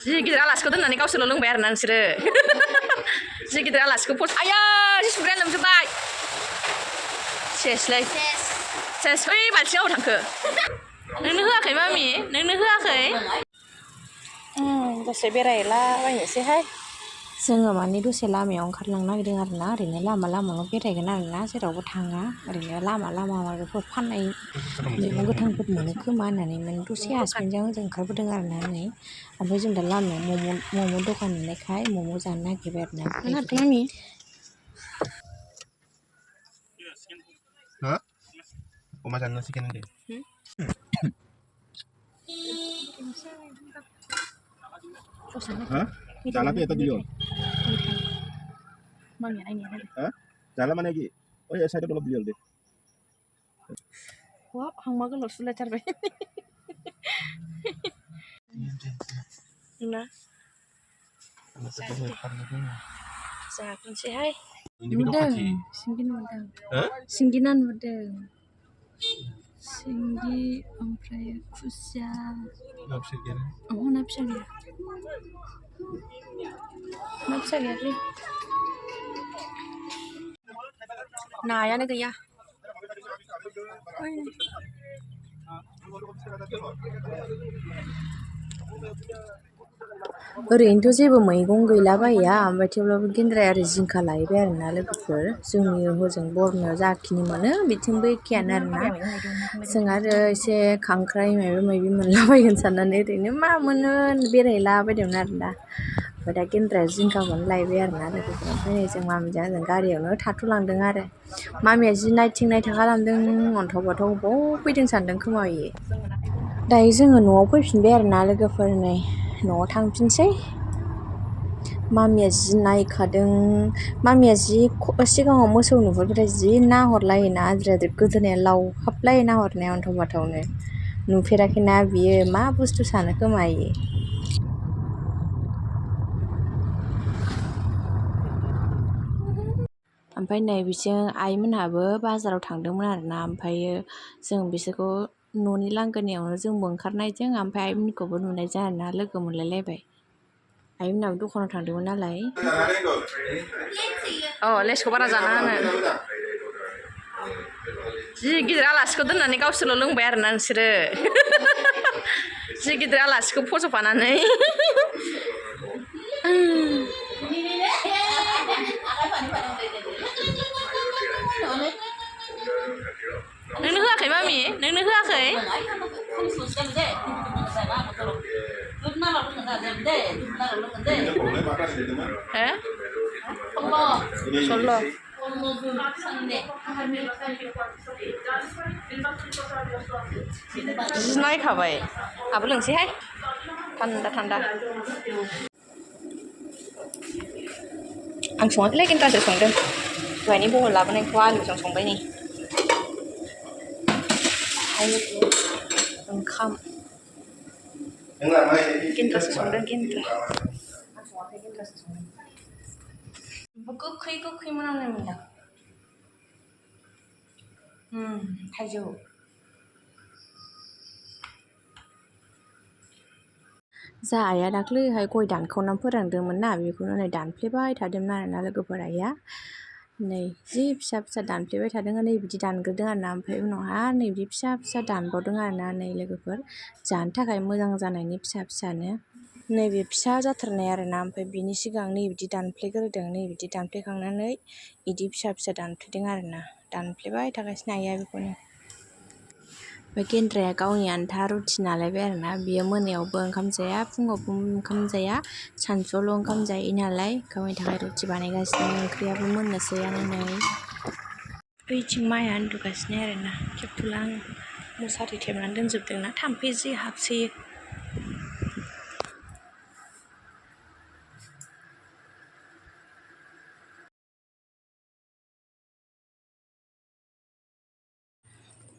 जि गिदिर आलासिखौ दोननानै गावसोरल' लोंबाय आरोना नोंसोरो जि गिदिर आलासिखौ आया जि सुग्राया लोमजोब्बाय सेसलै सेस ओइ बाल्थिङाव थांखो नोंनो होआखै मामि नोंनो होआखै दसे बेरायलाबायनोसैहाय जोङो माने दसे लामायाव ओंखारलांनो नागिरदों आरोना ओरैनो लामाल' बेरायगोन आरोना जेरावबो थाङा ओरैनो लामा माबाफोर फाननाय मैगं गोथांफोर मोनो खोमा होननानै माने दसे हासबेन्डजों जों ओंखारबोदों आरोना नै ओमफ्राय जों दा लामायाव मम' दखान नुनायखाय मम' जानो नागिरबाय आरोना mummy Hah? Oma sana chicken deh. Hah? Jalan apa ya tadi Yon? Hah? Jalan mana lagi? Oh ya saya belum beli deh. Wah, hang makan loh sudah carbe. Nah. Jangan sih hai. Mudeng, singgin mudeng. Hah? Singginan mudeng. Singgi ompray kusya. Nafsu gini. Oh, nafsu dia. Nafsu dia ni. Nah, ya nih ya. ओरैनोथ' जेबो मैगं गैलाबाया ओमफ्राय थेवब्लाबो गेन्द्राया ओरै जिंखा लायबाय आरोना लोगोफोर जोंनि हजों बरमायाव जाखिनि मोनो बिथिंबो एखेयानो आरोना जों आरो एसे खांख्राइ माबा माबि मोनलाबायगोन साननानै ओरैनो मा मोनो बेरायलाबायदोंमोन आरोना ओमफ्राय दा गेन्द्राया जिंखाखौनो लायबाय आरोना लोगोफोर ओमफ्राय नै जों मामिजों ओजों गारियावनो थाथ'लांदों आरो मामिया जि नायथिं खालामदों अन्थाव बाथाव बबाव फैदों सानदों खोमा बियो दायो जोङो न'आव फैफिनबाय आरोना लोगोफोर नै न'आव थांफिनसै मामिया जि नायखादों मामिया जि सिगाङाव मोसौ नुहुरबाथाय जि नाहरलायोना आद्रि गोदोनाया लावहाबलायो नाहरनाया अन्थाव बाथावनो नुफेराखैना बियो मा बुस्थु सानो खोमा इयो ओमफ्राय नै बिजों आइमोनहाबो बाजाराव थांदोंमोन आरोना ओमफ्रायो जों बिसोरखौ न'नि लांगोनायावनो जोंबो ओंखारनायजों ओमफ्राय आइमोनखौबो नुनायजों आरोना लोगो मोनलायलायबाय आइमोनहाबो दखानाव थांदोंमोन नालाय लेसखौ बारा जाना होनो जि गिदिर आलासिखौ दोननानै गावसोरल' लोंबाय आरोना नोंसोरो जि गिदिर आलासिखौ फज'फानानै नोंनो होआखै मामि नोंनो होआखै सल्ल' जि नायखाबाय आहाबो लोंसैहाय थान्दा आं सङाखैलै गेन्द्रासो संदों दहायनि बहल लाबोनायखौ आलुजों संबाय नै ओंखाम गेन्द्रासो संदों गेन्द्रा आं सङाखै गेन्द्रासो संदों गोखै मोनामनाय मोनदां थाइजौ जा आइया दाख्लैहाय गय दानखावनानै फोरानदोंमोन ना बेखौनो नै दानफ्लेबाय थादोंमोन आरोना लोगोफोर आइया नै जि फिसा दानफ्लेबाय थादों नै बिदि दानग्रोदों आरोना ओमफ्राय उनावहा नै बिदि फिसा दानबावदों आरोना नै लोगोफोर जानो थाखाय मोजां जानायनि फिसानो नैबे फिसा जाथारनाय आरोना ओमफ्राय बिनि सिगां नै बिदि दानफ्लेग्रोदों नै बिदि दानफ्लेखांनानै बिदि फिसा दानफ्लेदों आरोना दानफ्लेबाय थागासिनो आइया बेखौनो ओमफ्राय गेन्द्राया गावनि आन्था रुटि नालायबाय आरोना बियो मोनायावबो ओंखाम जाया फुङावबो ओंखाम जाया सानसुआवल' ओंखाम जायो नालाय गावनि थाखाय रुटि बानायगासिनो ओंख्रियाबो मोननोसैयानो नै बैथिं माइआ उन्दुगासिनो आरोना खेबथ'ला आङो मुसारि थेबनानै दोनजोबदोंना थाम्फै जि हाबसोयो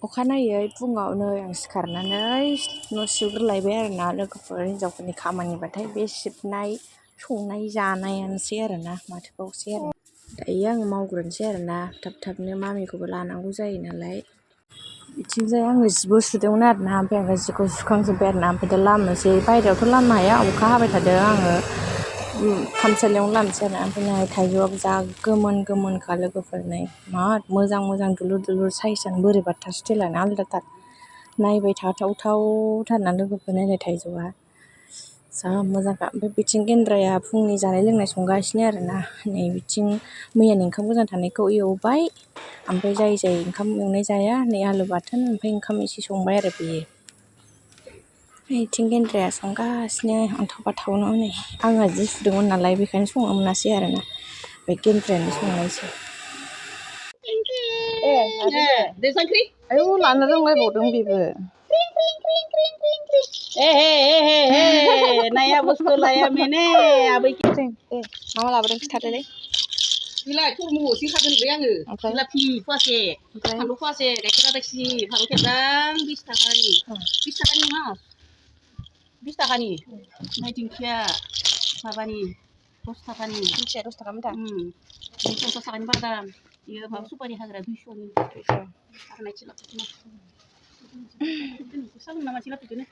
अखानायै फुङाव नै आं सिखारनानै न' सिबग्रोलायबाय आरोना लोगोफोर हिनजावफोरनि खामानिबाथाय बे सिबनाय संनाय जानायानोसै आरोना माथोबावसै आरो दायो आङो मावग्रोनोसै आरोना थाबनो मामिखौबो लानांगौ जायो नालाय बिथिंजाय आङो जिबो सुदोंमोन आरोना ओमफ्राय आङो जिखौ सुखांजोब्बाय आरोना ओमफ्राय दा लामनोसै बायहेरायावथ' लामनो हाया अखा हाबाय थादों आङो खामसालियावनो लामनोसै आरोना ओमफ्राय नै थाइजौआबो जा गोमोनखा लोगोफोर नै मा मोजां दुलुर साइजआनो बोरैबाथार स्टाइलानो आलदाथार नायबाय थाथावथारना लोगोफोर नायनाय थाइजौआ जा मोजांखा ओमफ्राय बिथिं गेन्द्राया फुंनि जानाय लोंनाय संगासिनो आरोना नै बिथिं मैयानि ओंखाम गोजां थानायखौ एवबाय ओमफ्राय जाय ओंखाम एवनाय जाया नै आलु बाथोन ओमफ्राय ओंखाम एसे संबाय आरो बेयो बिथिं गेन्द्राया संगासिनो अन्थाव बाथावनो नै आङो जि सुदोंमोन नालाय बेखायनो संनो मोनासै आरोना बे गेन्द्रायानो संनायसै आयौ लानो रोंलायबावदों बेबो नया बुस्थु लाया मैंने अभी मा लाबोदों खिथादोलै बिलाइ थरमुस खागोन आङो जिलापि फवासे फानलु फवासे गाइखेर आदाखि फानलु खेबजां 20 थाखानि 20 थाखानि नङा 20 थाखानि ओमफ्राय दिंखिया माबानि 10 थाखानि दिंखिया 10 थाखामोन दा 50 थाखानि बादाम बेयो माबा सुपारि हाग्रा 200नि आरनाय जिलापिखौ सालों नामा जिलापिखौनो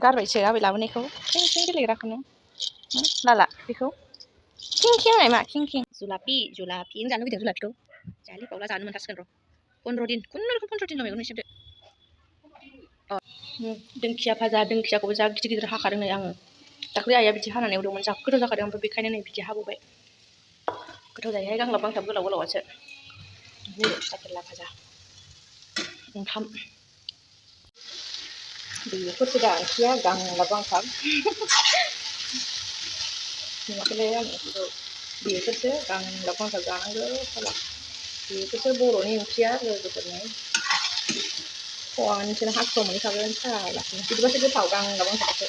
गारबायसो आबै लाबोनायखौ खें गेलेग्राखौनो लाला बेखौ खें नाय मा खें जुलापि जानो लुबैदों जुलापिखौ जालि बावला जानो मोनथारसिगोन र' 15 दिन खुनुरुखुम 15 दिनल' मेगन एसेबदो दिंखिया भाजा दिंखियाखौबो जा गिदिर हाखादों नै आङो दाख्लै आइया बिदि हानानै एवदोंमोन जा गोथाव जाखादों ओमफ्राय बेखायनो नै बिदि हाबावबाय गोथाव जायोहाय गांलाब गांथाब गोलाव गोलावासो तिता केरेला भाजा ओंखाम बेफोरसो दा ओंख्रिया गांलाब गांथाब नुवाखैलै आं ओंख्रिखौ बेफोरसो गांलाब गांथाब जानांगौ साला बेफोरसो बर'नि ओंख्रिया लोगोफोरनि खनसेनो हाखुवा मोनहैखागोन साला बिदिबासो गोथाव गांलाब गांथाबासो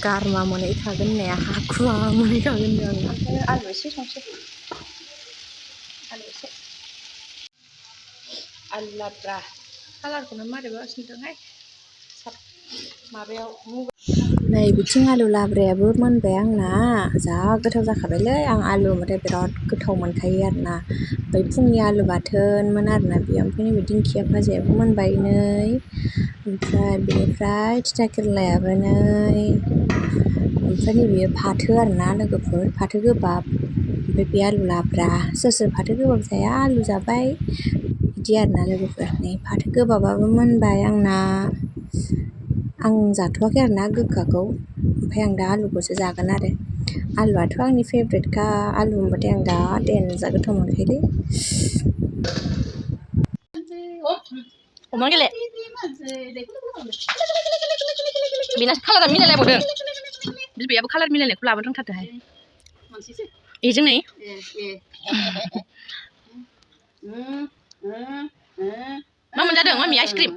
गारमा मोनहैखागोन होननाया हाखुवा मोनहैखागोन आं ओंखायनो आलु एसे संसै आलु लाब्रा कालारखौनो मारैबासिनो दंहाय माबायाव नै बिथिं आलु लाब्रायाबो मोनबाय आंना जा गोथाव जाखाबायलै आं आलु होनबाथाय बिराद गोथाव मोनखायो आरोना बै फुंनि आलु बाथोनमोन आरोना बेयो ओमफ्राय नैबे दिंखिया भाजायाबो मोनबाय नै ओमफ्राय बेनिफ्राय तिता केरेलायाबो नै ओमफ्राय नैबेयो फाथो आरोना लोगोफोर फाथो गोबाब ओमफ्राय बे आलु लाब्रा सोर फाथो गोबाब जाया आलु जाबाय बिदि आरोना लोगोफोर नै फाथो गोबाबाबो मोनबाय आंना आं जाथ'वाखै आरोना गोखाखौ ओमफ्राय आं दा आलुखौसो जागोन आरो आलुआथ' आंनि फेभरेटखा आलु होनबाथाय आं दा देनजार गोथाव मोनखायोलै अमा गेले बेना कालारा मिलायलायबावदों बिबैयाबो कालार मिलायनायखौ लाबोनो रोंथारदोंहाय बेजों नै मा मोनजादों मामि आइसक्रिम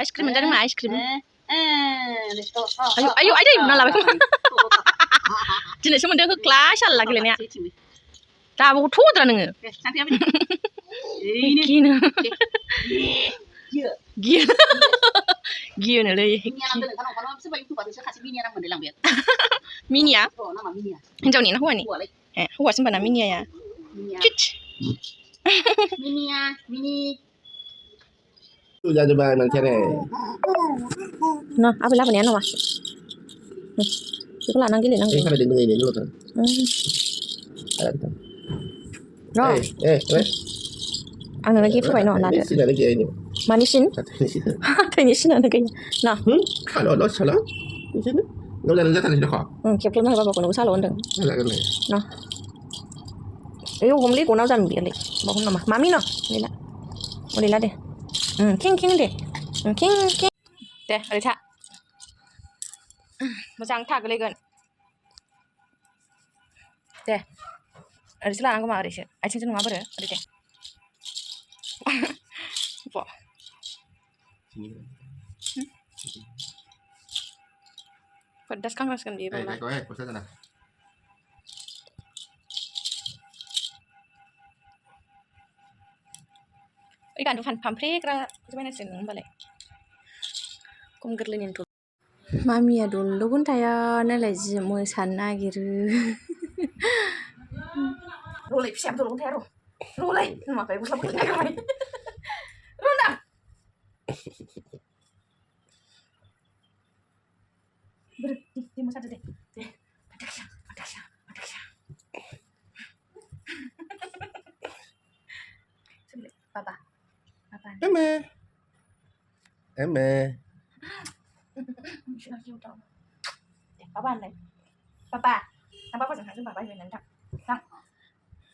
आइसक्रिम मोनजादों मा आइसक्रिम आयौ आइदै बुना लाबाय खोमा दिनैसो मोनदों होख्ला साला गेलेनाया दाबो थ'द्रा नोङो गियोनोलै मिनिया हिनजावनि ना हौवानि हौवासो होनबाना मिनियाया jabai mancene nah apa laban ya nama itu lah nanggilin ini kan ada ini dulu kan no ang lagi apa no nada sini lagi ini manisin katanya sini ada kayaknya nah kalau lo salah di sini nggak ada jatan di kok kepala mah bapak kono salah ondeng nah ayo homli kono jam biar deh bapak nama mami no lila oh lila deh king deh king deh ada tak मोजां थागोलैगोन दे ओरैसो लानांगौ मा ओरैसो आथिंजों नङा बोरो ओरै दे pedas kan raskan dia bang ikan tuh pamprekra gimana sih nungbalai kum gerlinin tuh Mamiया दलदगोन थाया नालाय जि मोसानो नागिरो Rolek siap tolong tero. Rolek, makanya gue selalu tengah kami. Rona. Berhenti, masa deh. Ada siapa. Papa. Eme. Papa này. Papa. Thằng papa chẳng hạn chứ papa về nắn thằng.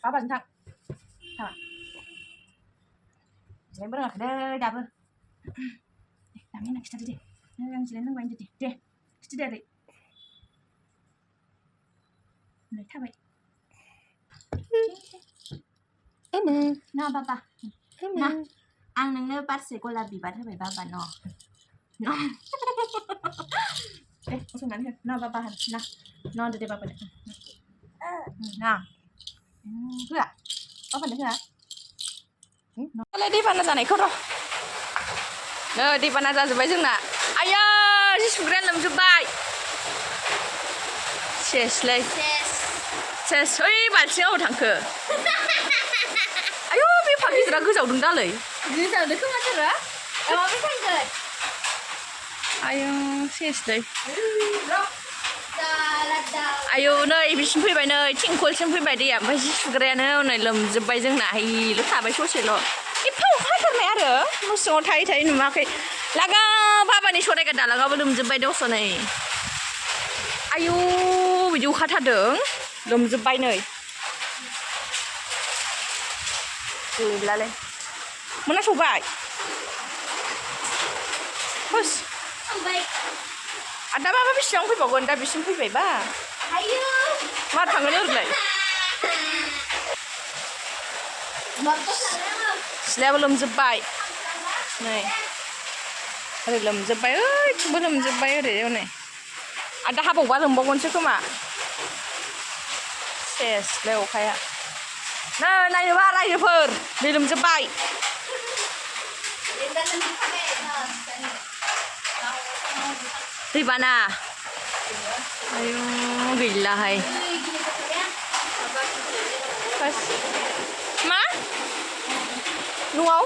Papa chẳng thằng. Thằng. Jadi berapa? Dah apa? Kami nak kita deh. Yang jalan nang banjir deh. Kita deh. Này thằng vậy. Nah papa. Nah. Ang nang lepas sekolah bibat hai papa no. No. Langsung nanti. No papa. Nah. No deh papa deh. Nah. Enggak. Papa deh enggak? Kalau di mana sana ikut roh. Di mana sana jabai जोंना. Ayo, si sugren लोमजोबबाय. सेसलै. सेस. ओइ बालथिङाव थांखो. आयौ बे फागिजरा गोजावदों दालै. गोजावदों खोमा जरा. माबे थांगोन? आयौ सेसलै. आयौ नै बिसिम फैबाय नै थिंखलसिम फैबाय दैया ओमफ्राय जि सुग्रायानो नै लोमजोबबाय जोंना हैल' थाबाय ससेल' एफा अखा हाथारनाय आरो न' सिङाव थायै नुवाखै लागा बाबानि सरायगा दालाङाबो लोमजोबबाय दस' नै आयौ बिदि अखा हाथारदों लोमजोबबाय नै गैलालै मोना सौबाय हुस दा माबा बेसेबां फैबावगोन दा बिसिम फैबायबा आयौ मा थांगोन ओरैलाय सिलायाबो लोमजोबबाय नै ओरै लोमजोबबाय ओइथिंबो लोमजोबबाय ओरै हनै आरो दा हाबावबा लोमबावगोनसो खोमा सेसलाय अखाया नै नायनोबा रायजोफोर दै लोमजोबबाय दैबाना आयौ गैलाहाय मा न'आव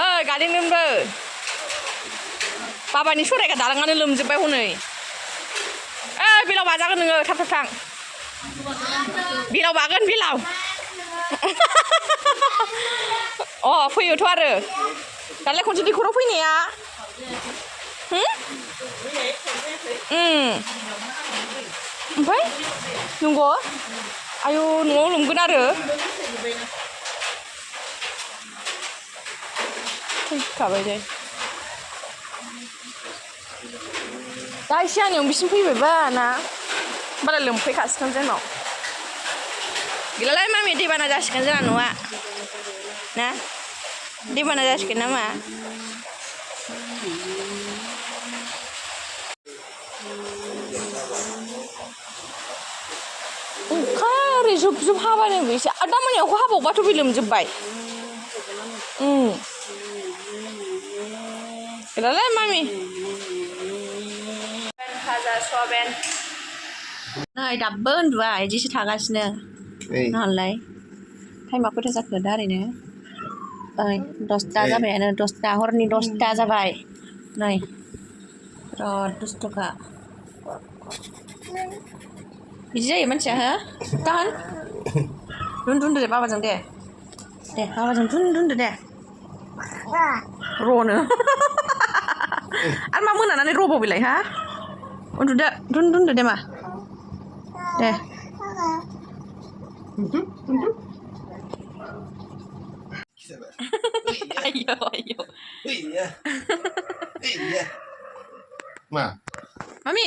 ओइ गालिनोबो बाबानि सरायगा दालाङानो लोमजोबबाय हनै ओइ बेलाव बाजागोन नोङो थाब थां बेलाव बागोन बेलाव अ फैयोथ' आरो दालाय खनसे दैखराव फैनाया ओमफ्राय नंगौ आयौ न'आव लोमगोन आरो फैखाबाय दे दा एसे आंनियाव बिसिम फैबायबा ना होमबालाय लोमफैखासिगोन जोंनाव गैलालाय मामि दैबाना जासिगोन जोंना न'आ ना दैबाना जासिगोन नामा अखा ओरै जुब जुब हाबानो एसे दा मोनायाव अखा हाबावबाथ' बे लोमजोबबाय गैलालाय मामि भाजा सयाबिन नै दाबो उन्दुआ बिदिसो थागासिनो नहालाय टाइमा खयथा जाखो दा ओरैनो ओइ 10ता जाबायानो 10ता हरनि 10ता जाबाय नै बिराद दुस्थ'खा बिदि जायो मानसिया हो दाहोन उन्दुदो दे बाबाजों दे बाबाजों उन्दुदो दे र'नो आरो मा मोनानानै र'बाव बेलाय हा उन्दुदो उन्दुदो दे मा दे ayo Ma mami